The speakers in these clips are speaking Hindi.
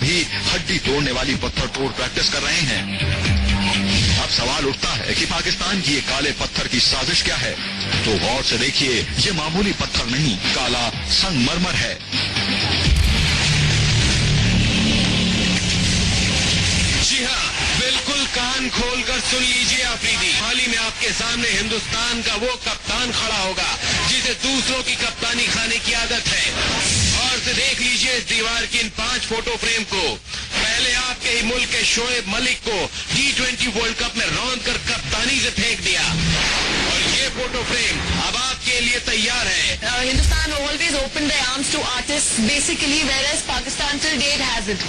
भी हड्डी तोड़ने वाली पत्थर तोड़ प्रैक्टिस कर रहे हैं। अब सवाल उठता है कि पाकिस्तान की ये काले पत्थर की साजिश क्या है? तो गौर से देखिए, ये मामूली पत्थर नहीं, काला संगमरमर है। जी हाँ, बिल्कुल कान खोलकर सुन लीजिए आफरीदी। हाल ही में आपके सामने हिंदुस्तान का वो कप्तान खड़ा होगा जिसे दूसरों की कप्तानी खाने की आदत है। और से देख लीजिए इस दीवार की इन 5 फोटो फ्रेम को। पहले आपके ही मुल्क के शोएब मलिक को T20 वर्ल्ड कप में रौंद कर कप्तानी से फेंक दिया, और ये फोटो फ्रेम अब आपके लिए तैयार है। Hindustan always opened their arms to artists, basically, whereas Pakistan till date hasn't.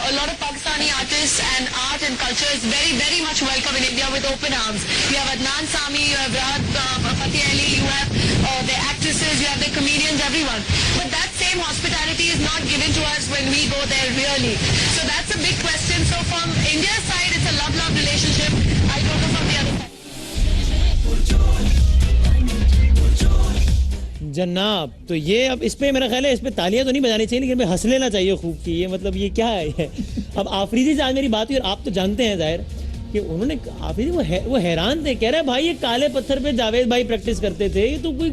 A lot of Pakistani artists and art and culture is very, very much welcome in India with open arms. You have Adnan Sami, you have Rahat Fateh Ali, you have the actresses, you have the comedians, everyone. But that same hospitality is not given to us when we go there, really. So that's a big question. So from India's side, it's a love-love relationship. I don't know from the other side. जनाब, तो ये अब इस पे मेरा ख्याल है इस पे तालियां तो नहीं बजानी चाहिए, लेकिन हंस लेना चाहिए खूब की। ये मतलब ये क्या है? अब आफरीदी से आज मेरी बात हुई, और आप तो जानते हैं जाहिर कि उन्होंने आफरीदी वो हैरान थे, कह रहे भाई ये काले पत्थर पे जावेद भाई प्रैक्टिस करते थे, ये तो कोई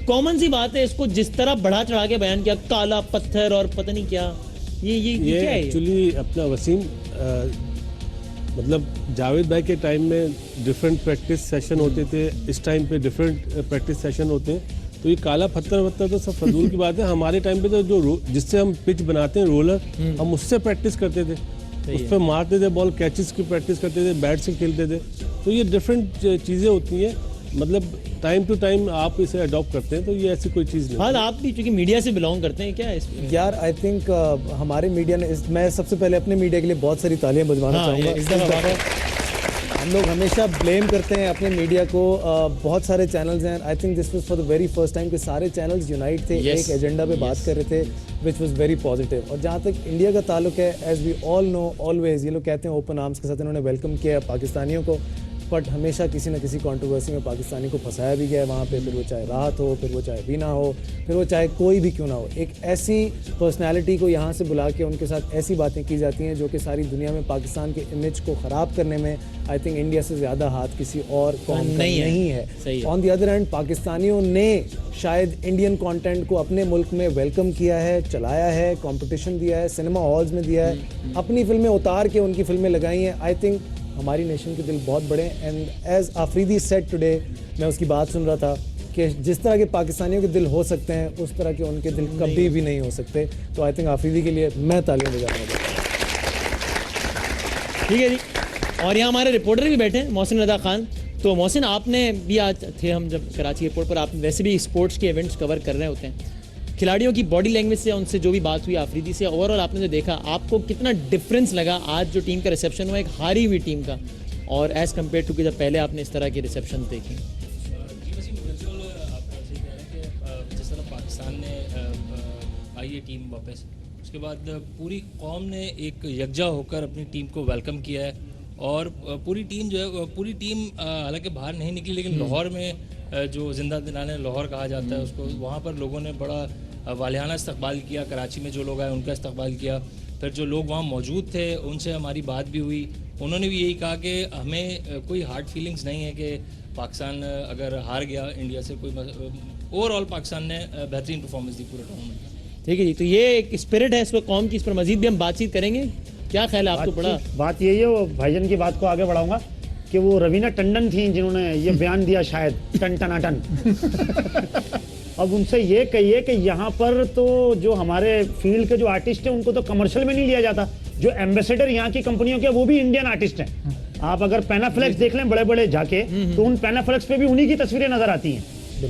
कॉमन सी बात है। इसको जिस तरह बढ़ा चढ़ा के बयान किया, काला पत्थर और पता नहीं क्या, ये क्या है? एक्चुअली अपना वसीम मतलब जावेद भाई के टाइम में डिफरेंट प्रैक्टिस सेशन होते थे, इस टाइम पे डिफरेंट प्रैक्टिस सेशन होते हैं। तो ये काला पत्थर वत्थर तो सब फजूल की बात है। हमारे टाइम पे तो जो जिससे हम पिच बनाते हैं रोलर, हम उससे प्रैक्टिस करते थे, उस पर मारते थे बॉल, कैचेस की प्रैक्टिस करते थे, बैट से खेलते थे। तो ये डिफरेंट चीज़ें होती हैं, मतलब टाइम टू टाइम आप इसे अडॉप्ट करते हैं, तो ये ऐसी कोई चीज़ नहीं। हाँ, आप भी चूंकि मीडिया से बिलोंग करते हैं क्या इसमें? यार आई थिंक हमारे मीडिया ने मैं सबसे पहले अपने मीडिया के लिए बहुत सारी तालियां बजवाना चाहूँगा। इस दफ़ा हम लोग हमेशा ब्लेम करते हैं अपने मीडिया को। बहुत सारे चैनल्स हैं, I think this was for the very first time कि सारे चैनल्स यूनाइट थे, एक एजेंडा पे बात कर रहे थे, विच वाज वेरी पॉजिटिव। और जहाँ तक इंडिया का ताल्लुक है, as we all know always, ये लोग कहते हैं ओपन आर्म्स के साथ इन्होंने वेलकम किया पाकिस्तानियों को, बट हमेशा किसी न किसी कंट्रोवर्सी में पाकिस्तानी को फंसाया भी गया है वहाँ पे, फिर वो चाहे राहत हो, फिर वो चाहे वीना हो, फिर वो चाहे कोई भी क्यों ना हो। एक ऐसी पर्सनालिटी को यहाँ से बुला के उनके साथ ऐसी बातें की जाती हैं जो कि सारी दुनिया में पाकिस्तान के इमेज को ख़राब करने में आई थिंक इंडिया से ज़्यादा हाथ किसी और कौम का नहीं है। ऑन दी अदर हैंड, पाकिस्तानियों ने शायद इंडियन कंटेंट को अपने मुल्क में वेलकम किया है, चलाया है, कंपटीशन दिया है, सिनेमा हॉल्स में दिया है, अपनी फिल्में उतार के उनकी फिल्में लगाई हैं। आई थिंक हमारी नेशन के दिल बहुत बड़े हैं। And as Afridi said today, मैं उसकी बात सुन रहा था कि जिस तरह के पाकिस्तानियों के दिल हो सकते हैं, उस तरह के उनके दिल कभी भी नहीं हो सकते। तो आई थिंक आफरीदी के लिए मैं तालियां बजाऊंगा। ठीक है जी। और यहाँ हमारे रिपोर्टर भी बैठे हैं, मोहसिन रजा खान। तो मोहसिन, आपने भी आज थे हम जब कराची एयरपोर्ट पर, आप वैसे भी स्पोर्ट्स के इवेंट्स कवर कर रहे होते हैं, खिलाड़ियों की बॉडी लैंग्वेज से, उनसे जो भी बात हुई आफरीदी से, ओवरऑल आपने जो देखा, आपको कितना डिफरेंस लगा आज जो टीम का रिसेप्शन हुआ एक हारी हुई टीम का, और एज़ कम्पेयर टू कि जब पहले आपने इस तरह के रिसेप्शन देखे? बिल्कुल आप ऐसे कह रहे हैं कि जिस तरह पाकिस्तान ने आई है टीम वापस, उसके बाद पूरी कौम ने एक यकजा होकर अपनी टीम को वेलकम किया है, और पूरी टीम जो है, पूरी टीम हालांकि बाहर नहीं निकली, लेकिन लाहौर में जो जिंदा दिलाने लाहौर कहा जाता है उसको, वहाँ पर लोगों ने बड़ा वालियाना इस्तकबाल किया। कराची में जो लोग आए उनका इस्तकबाल किया, फिर जो लोग वहाँ मौजूद थे उनसे हमारी बात भी हुई, उन्होंने भी यही कहा कि हमें कोई हार्ड फीलिंग्स नहीं है कि पाकिस्तान अगर हार गया इंडिया से, कोई ओवरऑल पाकिस्तान ने बेहतरीन परफॉर्मेंस दी पूरे टूर्नामेंट। ठीक है जी। तो ये एक स्पिरिट है इस पर कौम की, इस पर मजीद भी हम बातचीत करेंगे। क्या ख्याल है आपको? पड़ा बात यही है, वो भाईजान की बात को आगे बढ़ाऊंगा कि वो रवीना टंडन थी जिन्होंने ये बयान दिया, शायद टन टनाटन। अब उनसे ये कहिए कि यहाँ पर तो जो हमारे फील्ड के जो आर्टिस्ट हैं उनको तो कमर्शियल में नहीं लिया जाता, जो एम्बेसडर यहाँ की कंपनियों के वो भी इंडियन आर्टिस्ट हैं। आप अगर पैनाफ्लेक्स देख लें बड़े बड़े जाके, तो उन पैनाफ्लेक्स पे भी उन्हीं की तस्वीरें नजर आती हैं।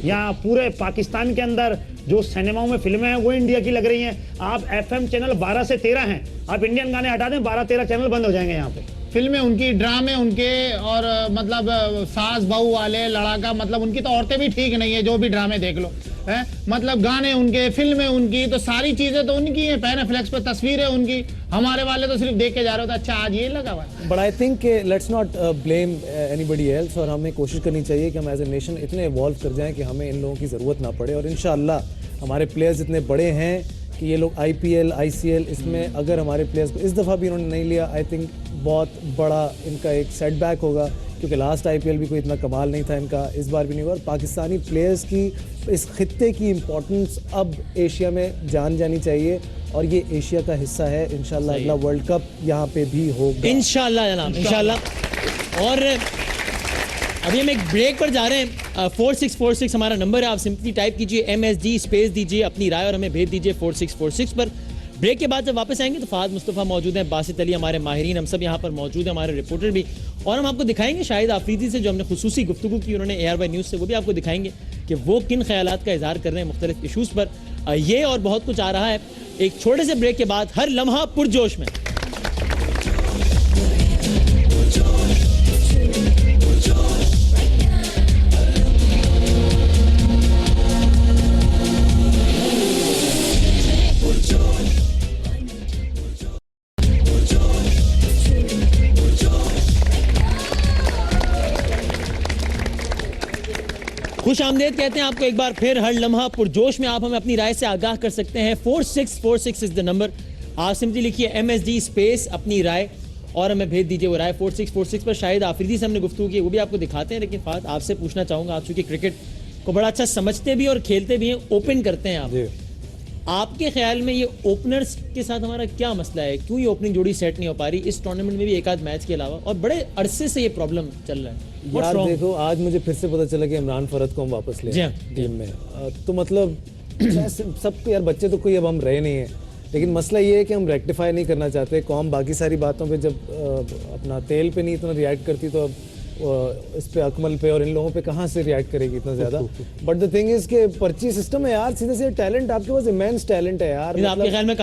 यहाँ पूरे पाकिस्तान के अंदर जो सिनेमाओं में फिल्में हैं वो इंडिया की लग रही हैं। आप FM चैनल 12 से 13 हैं, आप इंडियन गाने हटा दें, 12-13 चैनल बंद हो जाएंगे यहाँ पे। फिल्में उनकी, ड्रामे उनके, और मतलब सास बहू वाले, लड़ाका, मतलब उनकी तो औरतें भी ठीक नहीं है, जो भी ड्रामे देख लो है, मतलब गाने उनके, फिल्में उनकी, तो सारी चीजें तो उनकी हैं, पैनाफ्लेक्स पे तस्वीरें उनकी। हमारे वाले तो सिर्फ देख के जा रहे होते, अच्छा आज ये लगा हुआ है। But I think let's not blame anybody else, और हमें कोशिश करनी चाहिए कि हम एज ए नेशन इतने इवॉल्व कर जाएं कि हमें इन लोगों की ज़रूरत ना पड़े। और इंशाअल्लाह हमारे प्लेयर्स इतने बड़े हैं कि ये लोग IPL ICL इसमें अगर हमारे प्लेयर्स को इस दफ़ा भी इन्होंने नहीं लिया, आई थिंक बहुत बड़ा इनका एक सेटबैक होगा, क्योंकि लास्ट IPL भी कोई इतना कमाल नहीं था इनका, इस बार भी नहीं हुआ। और पाकिस्तानी प्लेयर्स की इस खित्ते की इम्पोर्टेंस अब एशिया में जान जानी चाहिए, और ये एशिया का हिस्सा है। इंशाल्लाह अगला वर्ल्ड कप यहाँ पे भी होगा इंशाल्लाह जनाब, इंशाल्लाह। और अभी हम एक ब्रेक पर जा रहे हैं। 4646 हमारा नंबर है, आप सिंपली टाइप कीजिए MSG स्पेस दीजिए अपनी राय और हमें भेज दीजिए 4646 पर। ब्रेक के बाद जब वापस आएंगे तो फहद मुस्तफ़ा मौजूद हैं, बासित अली हमारे माहिरीन, हम सब यहाँ पर मौजूद हैं, हमारे रिपोर्टर भी, और हम आपको दिखाएंगे शाहिद आफरीदी से जो हमने खुसूसी गुफ्तगू की उन्होंने AR न्यूज़ से, वो भी आपको दिखाएंगे कि वो किन ख्यालात का इजहार कर रहे हैं मुख्तलिफ इशूज़ पर। ये और बहुत कुछ आ रहा है एक छोटे से ब्रेक के बाद, हर लम्हा पुरजोश में। खुश आमदेद कहते हैं आपको एक बार फिर हर लम्हा पुरजोश में। आप हमें अपनी राय से आगाह कर सकते हैं। 4646 इज द नंबर। आप सिंपली लिखिए MSG स्पेस अपनी राय और हमें भेज दीजिए वो राय 4646 पर। शाहिद आफरीदी से हमने गुफ्तगू की, वो भी आपको दिखाते हैं, लेकिन फहद आपसे पूछना चाहूँगा, आप चूँकि क्रिकेट को बड़ा अच्छा समझते भी और खेलते भी हैं, ओपन करते हैं आप, आपके ख्याल में ये ओपनर्स के साथ हमारा क्या मसला है? क्यों ये ओपनिंग जोड़ी सेट नहीं हो पा रही इस टूर्नामेंट में भी एक आध मैच के अलावा, और बड़े अरसे से ये प्रॉब्लम चल रहा है? यार देखो, आज मुझे फिर से पता चला कि इमरान फरद को हम वापस ले टीम में, तो मतलब सबको यार, बच्चे तो कोई अब हम रहे नहीं है, लेकिन मसला ये है कि हम रेक्टिफाई नहीं करना चाहते। कौम बाकी सारी बातों पे जब अपना तेल पे नहीं इतना रिएक्ट करती, तो अब इस पे अकमल पे और इन लोगों पे कहाँ से रिएक्ट करेगी इतना ज्यादा। बट द थिंग इज के पर्ची सिस्टम है यार, सीधे सीधे टैलेंट आपके पास इमेंस टैलेंट है यार। आपके ख्याल में